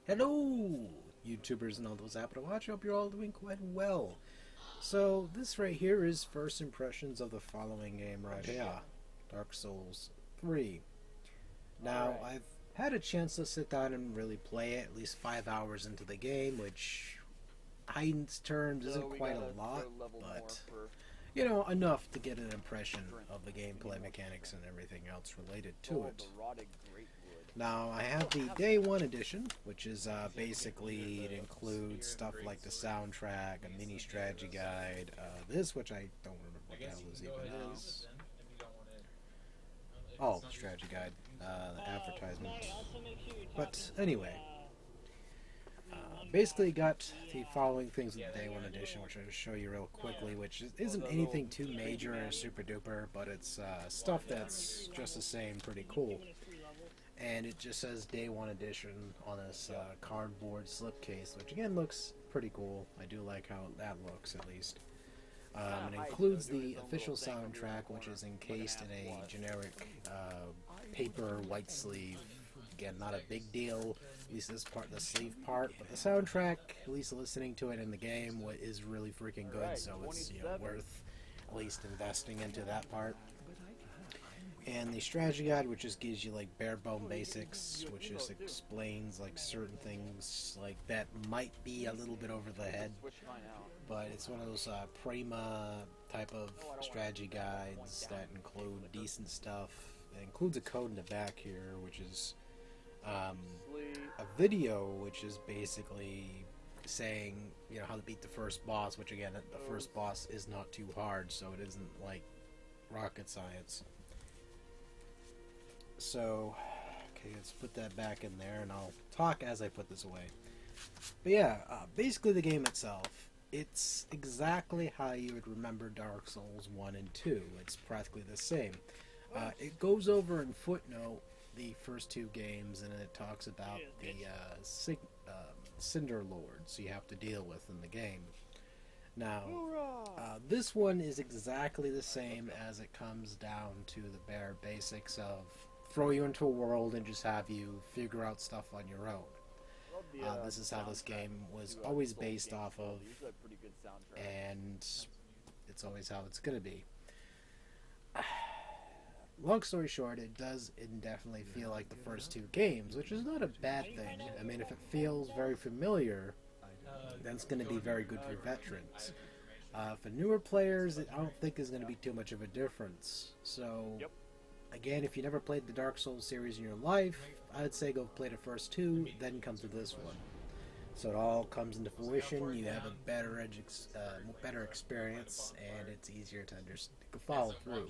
Hello, YouTubers and all those apt to watch. I hope you're all doing quite well. So, this right here is first impressions of the following game right here, Dark Souls 3. Now, I've had a chance to sit down and really play it, at least 5 hours into the game, which, Heiden's terms, isn't quite a lot, but, you know, enough to get an impression of the gameplay mechanics and everything else related to it. Now, I have the Day 1 edition, which is basically, it includes stuff like the soundtrack, a mini strategy guide, this, which I don't remember what the hell this even is. Oh, strategy guide, the advertisement. But anyway, basically got the following things with the Day 1 edition, which I'll just show you real quickly, which isn't anything too major or super duper, but it's stuff that's just the same, pretty cool. And it just says Day 1 edition on this cardboard slipcase, which again looks pretty cool. I do like how that looks, at least. It includes the official soundtrack, which is encased in a generic paper white sleeve. Again, not a big deal, at least this part, the sleeve part. But the soundtrack, at least listening to it in the game, is really freaking good. So it's worth at least investing into that part. And the strategy guide, which just gives you like bare bone basics, which just explains like certain things like that might be a little bit over the head, but it's one of those Prima type of strategy guides that include decent stuff. It includes a code in the back here, which is a video, which is basically saying how to beat the first boss. Which again, the first boss is not too hard, so it isn't like rocket science. So, okay, let's put that back in there, and I'll talk as I put this away. But yeah, basically the game itself, it's exactly how you would remember Dark Souls 1 and 2. It's practically the same. It goes over in footnote the first two games, and it talks about the Cinder Lords you have to deal with in the game. Now, this one is exactly the same as it comes down to the bare basics of throw you into a world and just have you figure out stuff on your own. This is how this game was always based off of, and it's always how it's going to be. Long story short, it does definitely feel like the first two games, which is not a bad thing. I mean, if it feels very familiar, then it's going to be very good for veterans. For newer players, I don't think is going to be too much of a difference. So, again, if you never played the Dark Souls series in your life, I'd say go play the first two, then come to this one. So it all comes into fruition. You have a better experience, and it's easier to follow through.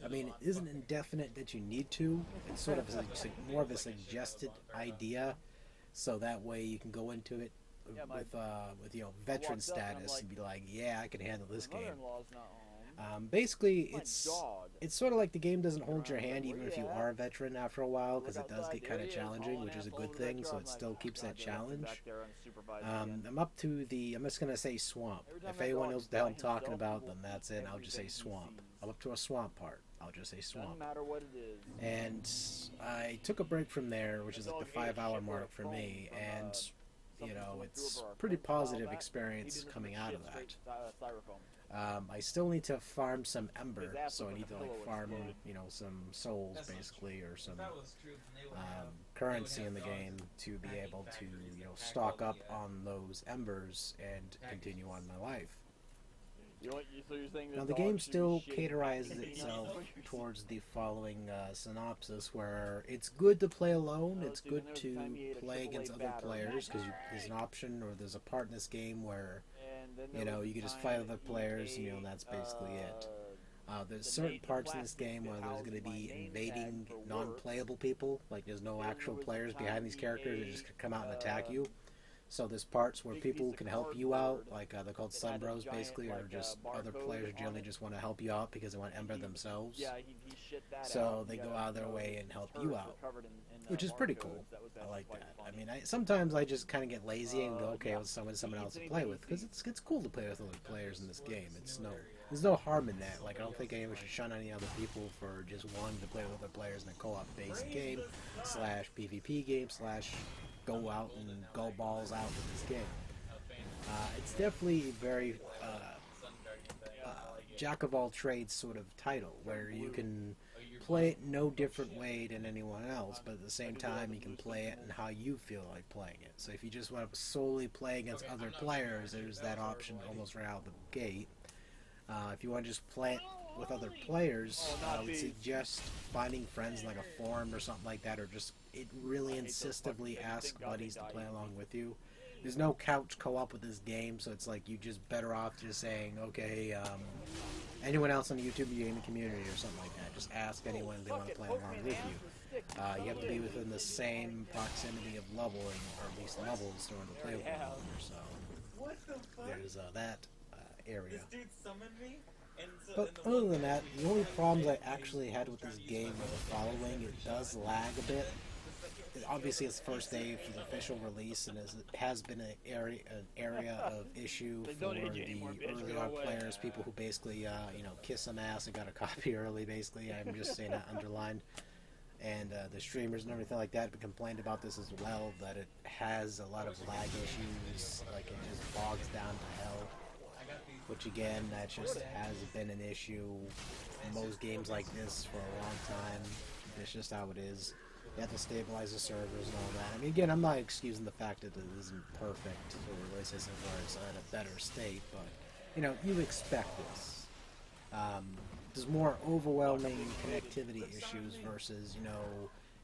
I mean, it isn't indefinite that you need to. It's sort of more of a suggested idea, so that way you can go into it with veteran status and be like, yeah, I can handle this game. Basically, it's sort of like the game doesn't hold your hand even if you are a veteran after a while, because it does get kind of challenging, which is a good thing, so it still keeps that challenge. I'm up to I'm just going to say swamp. If anyone knows what the hell I'm talking about, then that's it. I'll just say swamp. I'm up to a swamp part. I'll just say swamp. And I took a break from there, which is like the 5-hour mark for me, and it's pretty positive experience coming out of that. I still need to farm some ember, so I need to farm, some souls basically, or some currency in the game to be able to, stock up on those embers and continue on my life. Now the game still caterizes itself towards the following synopsis, where it's good to play alone, it's good to play against other players, because there's an option, or there's a part in this game where you can just fight other players, and that's basically it. There's certain parts in this game where there's going to be invading non-playable people, like there's no actual players behind these characters, they just come out and attack you. So there's parts where people can help you out, like they're called Sun Bros basically, or just other players generally just want to help you out because they want Ember themselves. So they go out of their way and help you out, which is pretty cool. I like that. I mean, sometimes I just kind of get lazy and go, okay, let's summon someone else to play with, because it's cool to play with other players in this game. There's no harm in that. Like, I don't think anyone should shun any other people for just wanting to play with other players in a co-op based game / PvP game / go out and go balls out with this game. It's definitely very jack of all trades sort of title, where you can play it no different way than anyone else, but at the same time you can play it and how you feel like playing it. So if you just want to solely play against other players, there's that option almost right out the gate. If you want to just play it with other players, I would suggest finding friends like a forum or something like that, or just really insistively ask buddies to play along with you. There's no couch co-op with this game, so it's like you just better off just saying, okay, anyone else on the YouTube gaming community or something like that, just ask anyone if they want to play along with you. You have to be within the same proximity of leveling, or at least levels, in order to play with one another. So there's that area. But other than that, the only problems I actually had with this game were the following. It does lag a bit. Obviously, it's the first day for the official release, and it has been an area of issue for the early on players, people who basically, kiss some ass and got a copy early, basically. I'm just saying that underlined. And the streamers and everything like that have complained about this as well, that it has a lot of lag issues, like it just bogs down to hell. Which again, that just has been an issue in most games like this for a long time. It's just how it is. You have to stabilize the servers and all that. I mean, again, I'm not excusing the fact that it isn't perfect, or at least isn't where it's at a better state, but, you expect this. There's more overwhelming connectivity issues versus,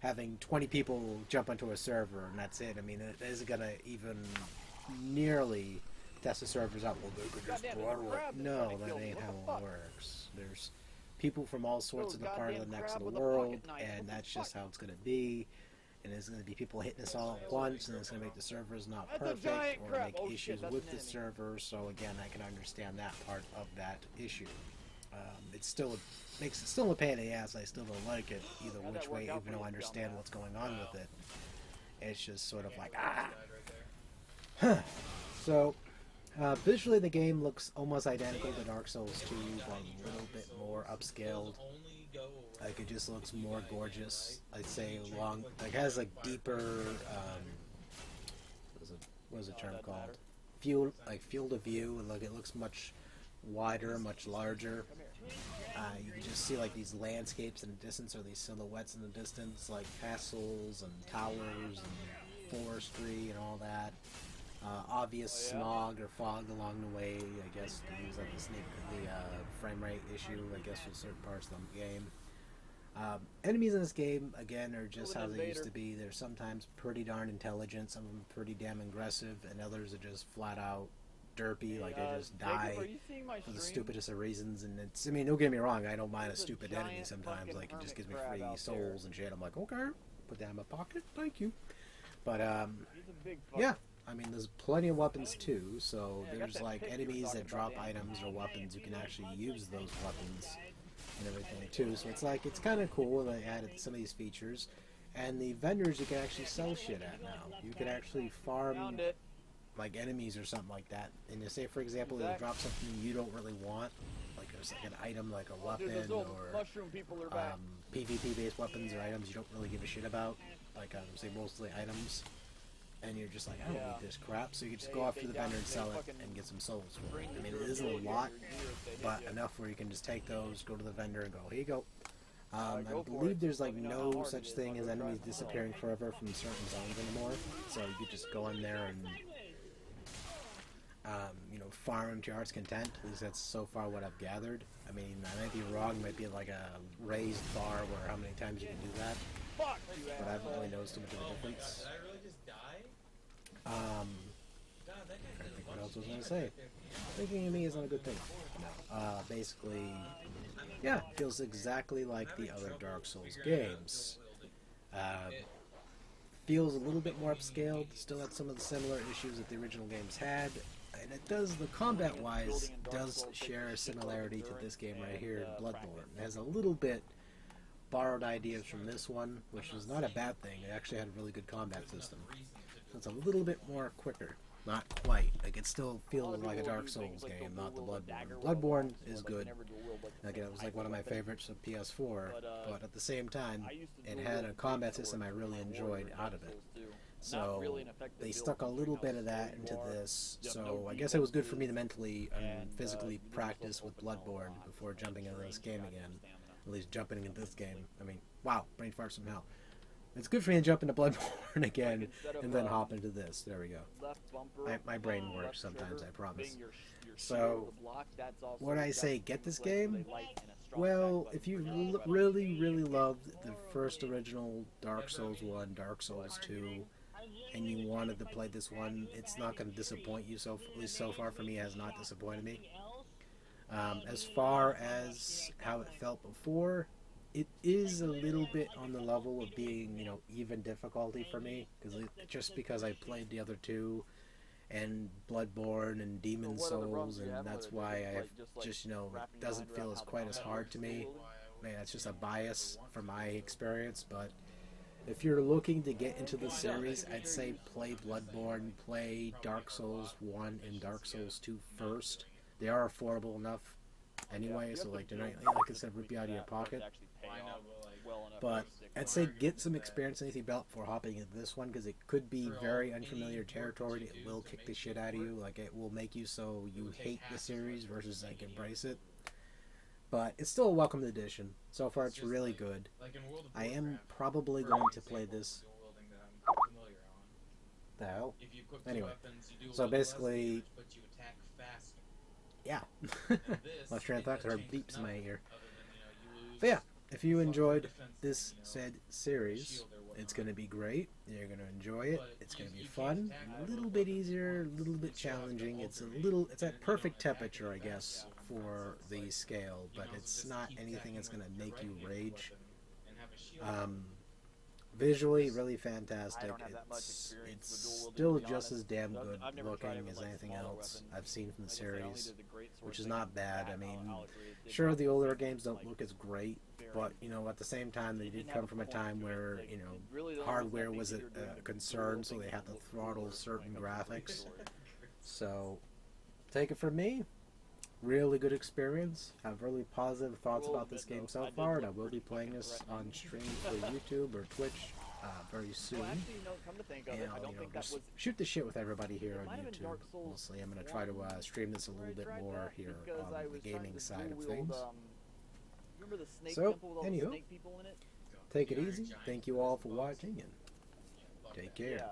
having 20 people jump onto a server and that's it. I mean, it isn't going to even nearly test the servers out. Well, they could just throttle it. No, that ain't how it works. There's people from all sorts of the part of the next of the world, and that's just how it's going to be. And there's going to be people hitting us all at once, and it's going to make the servers not perfect, or make issues with the servers. So again, I can understand that part of that issue. It's still makes it still a pain in the ass. I still don't like it either which way, even though I understand what's going on with it. It's just sort of like So. Visually, the game looks almost identical to Dark Souls 2, but a little bit more upscaled. Like, it just looks more gorgeous. I'd say it has like deeper, what is the term called? Field of view. Like, it looks much wider, much larger. You can just see like these landscapes in the distance, or these silhouettes in the distance, like castles and towers and forestry and all that. Obvious smog or fog along the way, I guess, to use like the frame rate issue, I guess, for certain parts of the game. Enemies in this game, again, are just how they used to be. They're sometimes pretty darn intelligent, some of them pretty damn aggressive, and others are just flat out derpy, like they just die for the stupidest of reasons. And it's, I mean, don't get me wrong, I don't mind a stupid enemy sometimes, like it just gives me free souls and shit. I'm like, okay, put that in my pocket, thank you. But, yeah. I mean, there's plenty of weapons too, so there's like enemies that drop items or weapons. You can actually use those weapons and everything too, so it's like, it's kind of cool that they added some of these features. And the vendors you can actually sell shit at now. You can actually farm like enemies or something like that, and you say, for example, they'll drop something you don't really want, like there's like an item like a weapon or PvP based weapons or items you don't really give a shit about, like say mostly items. And you're just like, I don't need this crap, so you can just go off to the vendor and sell it and get some souls for it. I mean, it isn't a lot, but enough where you can just take those, go to the vendor and go, here you go. I believe there's like no such thing as enemies disappearing forever from certain zones anymore, so you could just go in there and, farm to your heart's content. At least that's so far what I've gathered. I mean, I might be wrong, it might be like a raised bar where how many times you can do that, but I haven't really noticed too much of a difference. I think what else was I going to say? Thinking of me isn't a good thing. No. Basically, yeah, feels exactly like the other Dark Souls games. Feels a little bit more upscaled, still had some of the similar issues that the original games had, and it does, the combat-wise, does share a similarity to this game right here in Bloodborne. It has a little bit borrowed ideas from this one, which is not a bad thing. It actually had a really good combat system. So it's a little bit more quicker. Not quite. Like, it still feels like a Dark Souls game, not the Bloodborne. Bloodborne is good. Again, it was like one of my favorites of PS4, but at the same time, it had a combat system I really enjoyed out of it. So they stuck a little bit of that into this. So I guess it was good for me to mentally and physically practice with Bloodborne before jumping into this game again. At least jumping into this game. I mean, wow, brain fart somehow. It's good for me to jump into Bloodborne again and then hop into this. There we go. My brain works sometimes, I promise. So, what I say, get this game? Well, if you really, really loved the first original Dark Souls 1, Dark Souls 2, and you wanted to play this one, it's not going to disappoint you. So, at least so far for me, it has not disappointed me. As far as how it felt before, it is a little bit on the level of being, even difficulty for me, just because I played the other two, and Bloodborne and Demon Souls, and that's why I just, it doesn't feel as quite as hard to me. Man, that's just a bias from my experience, but if you're looking to get into the series, I'd say play Bloodborne, play Dark Souls 1 and Dark Souls 2 first. They are affordable enough anyway, so they're not, like I said, rip you out of your pocket. But I'd say get some experience underneath your belt before hopping into this one, because it could be very unfamiliar territory. It will kick the shit out of you. Like, it will make you so you hate the series versus like embrace it. But it's still a welcome addition. So far, it's really good. I am probably going to play this. The hell? Anyway, so basically, yeah. Lost train of thought, or beeps in my ear. But yeah, if you enjoyed this said series, it's going to be great. You're going to enjoy it. It's going to be fun. A little bit easier, a little bit challenging. It's at perfect temperature, I guess, for the scale, but it's not anything that's going to make you rage. Visually, really fantastic. It's still just as damn good looking as anything else I've seen from the series, which is not bad. I mean, sure, the older games don't look as great, but, at the same time, they did come from a time where, hardware was a concern, so they had to throttle certain graphics. So, take it from me. Really good experience. I have really positive thoughts about this game so far, and I will be playing this on stream for YouTube or Twitch very soon. And I'll, just shoot the shit with everybody here on YouTube. Mostly, I'm going to try to stream this a little bit more here on the gaming side of things. So, anywho, take it easy. Thank you all for watching, and take care.